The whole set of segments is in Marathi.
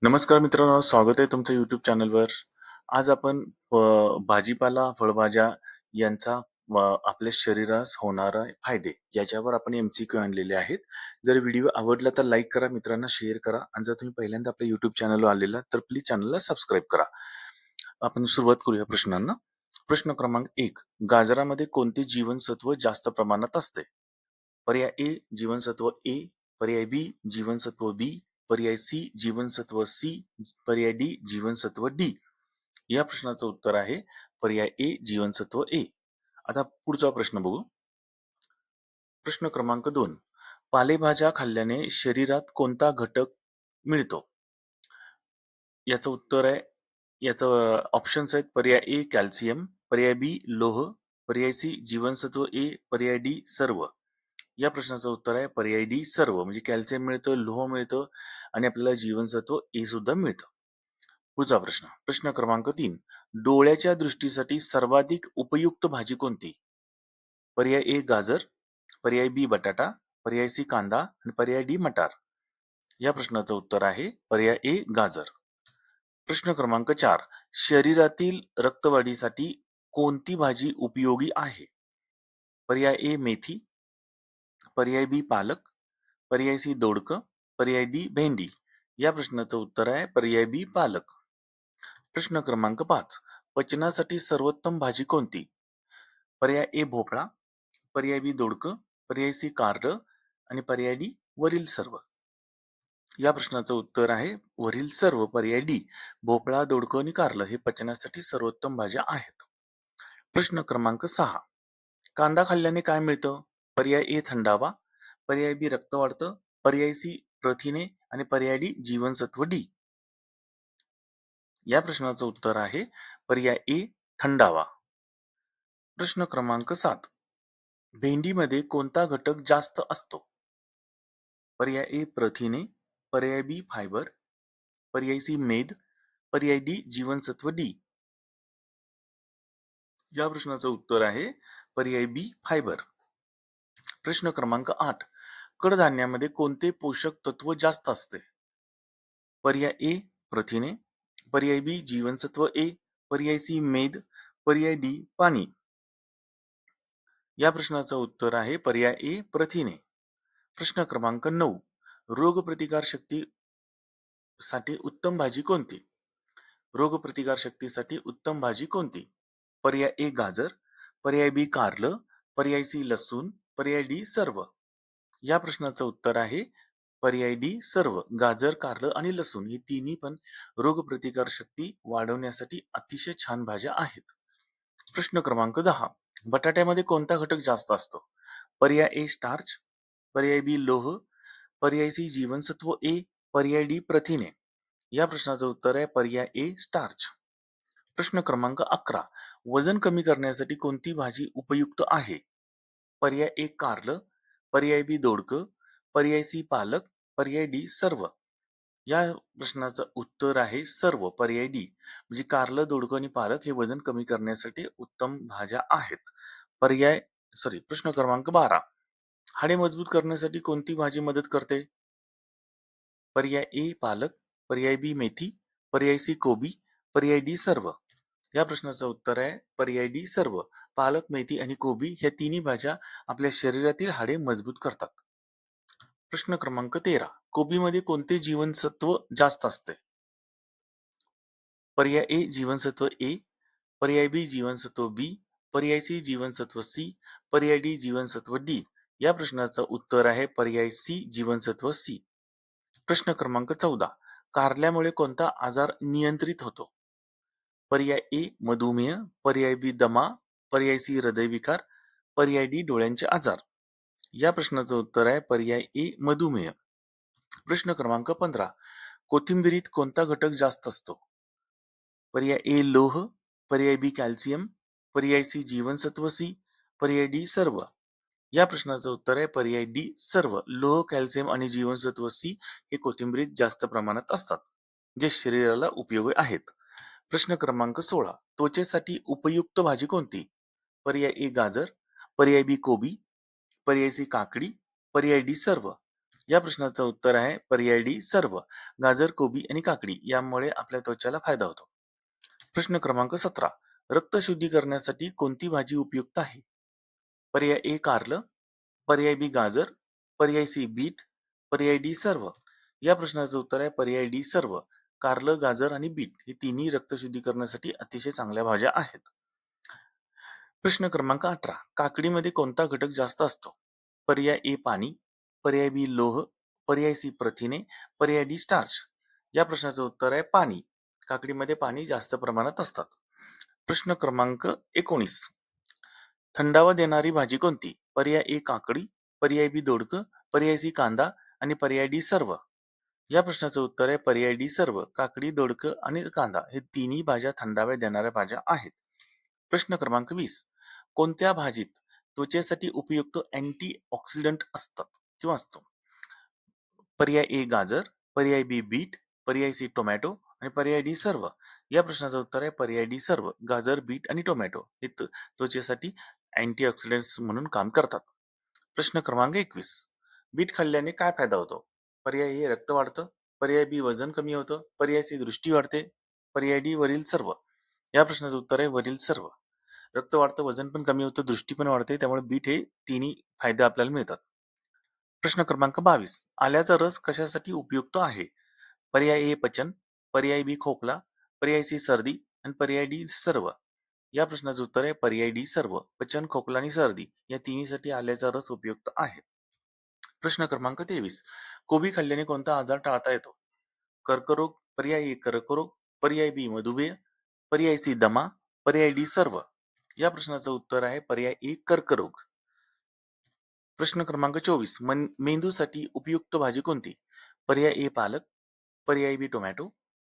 नमस्कार मित्रांनो, स्वागत आहे तुमचं YouTube चॅनलवर. आज आपण भाजीपाला, फळभाज्या यांचा आपल्या शरीरास होणारा फायदे याच्यावर आपण MCQ आणलेले आहेत. जर व्हिडिओ आवडला तर लाईक करा, मित्रांना शेअर करा आणि जर तुम्ही पहिल्यांदा आपल्या YouTube चॅनलवर आलेला तर प्लीज चॅनलला सबस्क्राईब करा. आपण सुरुवात करूया प्रश्नांना. प्रश्न क्रमांक 1. गाजरामध्ये कोणते जीवनसत्व जास्त प्रमाणात असते? पर्याय ए जीवनसत्व ए, पर्याय बी जीवनसत्व बी, पर्याय सी जीवनसत्व सी, पर्याय डी जीवनसत्व डी. या प्रश्नाचं उत्तर आहे पर्याय ए जीवनसत्व ए. आता पुढचा प्रश्न बघू. प्रश्न क्रमांक 2. पालेभाज्या खाल्ल्याने शरीरात कोणता घटक मिळतो? याचं उत्तर आहे, याचं ऑप्शन्स आहेत पर्याय ए कॅल्शियम, पर्याय बी लोह, पर्याय सी जीवनसत्व ए, पर्याय डी सर्व. या प्रश्नाचं उत्तर आहे पर्याय डी सर्व. म्हणजे कॅल्शियम मिळतं, लोह मिळतं आणि आपल्याला जीवनसत्व ए सुद्धा मिळतं. पुढचा प्रश्न. प्रश्न क्रमांक 3. डोळ्याच्या दृष्टीसाठी सर्वाधिक उपयुक्त भाजी कोणती? पर्याय ए गाजर, पर्याय बी बटाटा, पर्याय सी कांदा आणि पर्याय डी मटार. या प्रश्नाचं उत्तर आहे पर्याय ए गाजर. प्रश्न क्रमांक 4. शरीरातील रक्तवाढीसाठी कोणती भाजी उपयोगी आहे? पर्याय ए मेथी, पर्याय बी पालक, पर्याय सी दोडकं, पर्याय डी भेंडी. या प्रश्नाचं उत्तर आहे पर्याय बी पालक. प्रश्न क्रमांक 5. पचनासाठी सर्वोत्तम भाजी कोणती? पर्याय ए भोपळा, पर्याय बी दोडकं, पर्याय सी कारलं आणि पर्याय डी वरील सर्व. या प्रश्नाचं उत्तर आहे वरील सर्व, पर्याय डी. भोपळा, दोडकं आणि कारलं हे पचनासाठी सर्वोत्तम भाज्या आहेत. प्रश्न क्रमांक 6. कांदा खाल्ल्याने काय मिळतं? पर्याय ए थंडावा, पर्याय बी रक्त वाढतं, पर्याय सी प्रथिने आणि पर्याय डी जीवनसत्व डी. या प्रश्नाचं उत्तर आहे पर्याय ए थंडावा. प्रश्न क्रमांक 7. भेंडीमध्ये कोणता घटक जास्त असतो? पर्याय ए प्रथिने, पर्याय बी फायबर, पर्याय सी मेद, पर्याय डी जीवनसत्व डी. या प्रश्नाचं उत्तर आहे पर्याय बी फायबर. प्रश्न क्रमांक 8. कडधान्यामध्ये कोणते पोषक तत्व जास्त असते? पर्याय ए प्रथिने, पर्याय बी जीवनसत्व ए, पर्याय सी मेद, पर्याय डी पाणी. या प्रश्नाचं उत्तर आहे पर्याय ए प्रथिने. प्रश्न क्रमांक 9. रोगप्रतिकार शक्तीसाठी उत्तम भाजी कोणती? रोगप्रतिकार शक्तीसाठी उत्तम भाजी कोणती? पर्याय ए गाजर, पर्याय बी कारलं, पर्याय सी लसूण, पर्याय डी सर्व. या प्रश्नाचं उत्तर आहे पर्याय डी सर्व. गाजर, कारलं आणि लसूण ही तिन्ही पण रोगप्रतिकार शक्ती वाढवण्यासाठी अतिशय छान भाज्या आहेत. प्रश्न क्रमांक 10. बटाट्यामध्ये कोणता घटक जास्त असतो? पर्याय ए स्टार्च, पर्याय बी लोह, पर्याय सी जीवनसत्व ए, पर्याय डी प्रथिने. या प्रश्नाचं उत्तर आहे पर्याय ए स्टार्च. प्रश्न क्रमांक 11. वजन कमी करण्यासाठी कोणती भाजी उपयुक्त आहे? पर्याय ए कारलं, पर्याय बी दोडकं, पर्याय सी पालक, पर्याय डी सर्व. या प्रश्नाचं उत्तर आहे सर्व, पर्याय डी. म्हणजे कारलं, दोडकं आणि पालक हे वजन कमी करण्यासाठी उत्तम भाज्या आहेत. प्रश्न क्रमांक 12. हाडे मजबूत करण्यासाठी कोणती भाजी मदत करते? पर्याय ए पालक, पर्याय बी मेथी, पर्याय सी कोबी, पर्याय डी सर्व. या प्रश्नाचं उत्तर आहे पर्याय डी सर्व. पालक, मेथी आणि कोबी ह्या तिन्ही भाज्या आपल्या शरीरातील हाडे मजबूत करतात. प्रश्न क्रमांक 13. कोबीमध्ये कोणते जीवनसत्व जास्त असते? पर्याय ए जीवनसत्व ए, पर्याय बी जीवनसत्व बी, पर्याय सी जीवनसत्व सी, पर्याय डी जीवनसत्व डी. या प्रश्नाचं उत्तर आहे पर्याय सी जीवनसत्व सी. प्रश्न क्रमांक 14. कारल्यामुळे कोणता आजार नियंत्रित होतो? पर्याय ए मधुमेह, पर्याय बी दमा, पर्याय सी हृदयविकार, पर्याय डी डोळ्यांचे आजार. या प्रश्नाचं उत्तर आहे पर्याय ए मधुमेह. प्रश्न क्रमांक 15. कोथिंबिरीत कोणता घटक जास्त असतो? पर्याय ए लोह, पर्याय बी कॅल्शियम, पर्याय सी जीवनसत्व सी, पर्याय डी सर्व. या प्रश्नाचं उत्तर आहे पर्याय डी सर्व. लोह, कॅल्शियम आणि जीवनसत्व सी हे कोथिंबिरीत जास्त प्रमाणात असतात, जे शरीराला उपयोगी आहेत. प्रश्न क्रमांक 16. त्वचेसाठी उपयुक्त भाजी कोणती? पर्याय ए गाजर, पर्याय बी कोबी, पर्याय सी काकडी, पर्याय डी सर्व. या प्रश्नाचं उत्तर आहे पर्याय डी सर्व. गाजर, कोबी आणि काकडी यामुळे आपल्या त्वचेला फायदा होतो. प्रश्न क्रमांक 17. रक्त शुद्धी करण्यासाठी कोणती भाजी उपयुक्त आहे? पर्याय ए कारलं, पर्याय बी गाजर, पर्याय सी बीट, पर्याय डी सर्व. या प्रश्नाचं उत्तर आहे पर्याय डी सर्व. कारलं, गाजर आणि बीट हे तिन्ही रक्तशुद्धी करण्यासाठी अतिशय चांगल्या भाज्या आहेत. प्रश्न क्रमांक 18. काकडीमध्ये कोणता घटक जास्त असतो? पर्याय ए पाणी, पर्याय बी लोह, पर्याय सी प्रथिने, पर्याय डी स्टार्च. या प्रश्नाचं उत्तर आहे पाणी. काकडीमध्ये पाणी जास्त प्रमाणात असतात. प्रश्न क्रमांक 19. थंडावा देणारी भाजी कोणती? पर्याय ए काकडी, पर्याय बी दोडकं, पर्याय सी कांदा आणि पर्याय डी सर्व. या प्रश्नाचं उत्तर आहे पर्याय डी सर्व. काकडी, दोडकं आणि कांदा हे तिन्ही भाज्या थंडावा देणाऱ्या भाज्या आहेत. प्रश्न क्रमांक 20. कोणत्या भाजीत त्वचेसाठी उपयुक्त अँटीऑक्सिडंट असतात किंवा असतो? पर्याय ए गाजर, पर्याय बी बीट, पर्याय सी टोमॅटो आणि पर्याय डी सर्व. या प्रश्नाचं उत्तर आहे पर्याय डी सर्व. गाजर, बीट आणि टोमॅटो हे त्वचेसाठी अँटीऑक्सिडंट्स म्हणून काम करतात. प्रश्न क्रमांक 21. बीट खाल्ल्याने काय फायदा होतो? पर्याय ए रक्त वाढतं, पर्याय बी वजन कमी होतं, पर्याय सी दृष्टी वाढते, पर्याय डी वरील सर्व. या प्रश्नाचं उत्तर आहे वरील सर्व. रक्त वाढतं, वजन पण कमी होतं, दृष्टी पण वाढते, त्यामुळे बीट हे तिन्ही फायदे आपल्याला मिळतात. प्रश्न क्रमांक 22. आल्याचा रस कशासाठी उपयुक्त आहे? पर्याय ए पचन, पर्याय बी खोकला, पर्याय सी सर्दी आणि पर्याय डी सर्व. या प्रश्नाचं उत्तर आहे पर्याय डी सर्व. पचन, खोकला आणि सर्दी या तिन्हीसाठी आल्याचा रस उपयुक्त आहे. प्रश्न क्रमांक 23. कोबी खाल्ल्याने कोणता आजार टाळता येतो? कर्करोग, पर्याय ए कर्करोग, पर्याय बी मधुमेह, पर्याय सी दमा, पर्याय डी सर्व. या प्रश्नाचं उत्तर आहे पर्याय ए कर्करोग. प्रश्न क्रमांक 24. मेंदूसाठी उपयुक्त भाजी कोणती? पर्याय ए पालक, पर्याय बी टोमॅटो,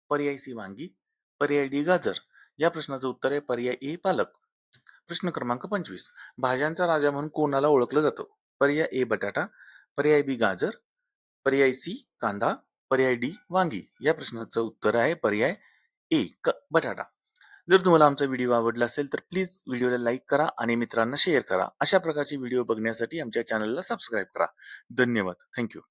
पर्याय सी वांगी, पर्याय डी गाजर. या प्रश्नाचं उत्तर आहे पर्याय ए पालक. प्रश्न क्रमांक 25. भाज्यांचा राजा म्हणून कोणाला ओळखलं जातं? पर्याय ए बटाटा, पर्याय बी गाजर, पर्याय सी कांदा, पर्याय डी वांगी. या प्रश्नाचं उत्तर आहे पर्याय ए बटाटा. जर तुम्हाला आमचा व्हिडिओ आवडला असेल तर प्लीज व्हिडिओला लाईक करा आणि मित्रांना शेअर करा. अशा प्रकारचे व्हिडिओ बघण्यासाठी आमच्या चॅनलला सबस्क्राईब करा. धन्यवाद. थँक्यू.